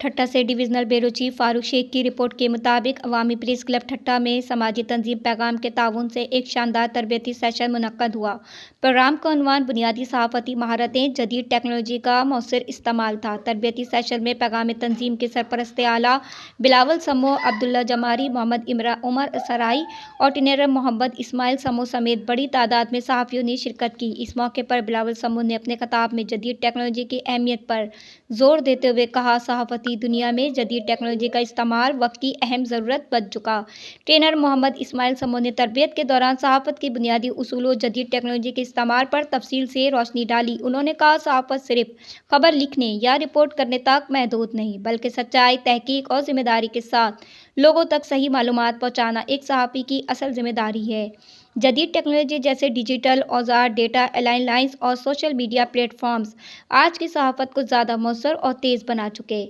ٹھٹہ سے divisional bureau chief فاروق شیخ کی report کے مطابق عوامی پریس کلب ٹھٹہ میں سماجی تنظیم پیغام کے تعاون سے ایک شاندار تربیتی سیشن منعقد ہوا۔ پروگرام کا عنوان بنیادی صحافتی مہارتیں، جدید ٹیکنالوجی کا مؤثر استعمال تھا۔ تربیتی سیشن میں پیغام تنظیم کے سرپرست اعلیٰ بلاول سمو، عبداللہ جماری، محمد عمر سرائی اور ٹرینر محمد اسماعیل سمو سمیت بڑی تعداد میں صحافیوں نے شرکت کی۔ اس موقع پر بلاول سمو نے اپنے خطاب میں جدید ٹیکنالوجی کی اہمیت پر زور دیتے ہوئے کہا، صحافتی دنیا میں جدید ٹیکنالوجی کا استعمال وقت کی اہم ضرورت بن چکا۔ ٹرینر محمد اسماعیل سمو نے تربیت کے دوران صحافت کے بنیادی اصول و جدید ٹیکنالوجی کے استعمال پر تفصیل سے روشنی ڈالی۔ انہوں نے کہا، صحافت صرف خبر لکھنے یا رپورٹ کرنے تک محدود نہیں، بلکہ سچائی، تحقیق اور ذمہ داری کے ساتھ لوگوں تک صحیح معلومات پہنچانا ایک صحافی کی اصل ذمہ داری ہے۔ جدید ٹیکنالوجی جیسے ڈیجیٹل اوزار، ڈیٹا انالائسس اور سوشل میڈیا پلیٹ فارمز آج کی صحافت کو زیادہ مؤثر اور تیز بنا چکے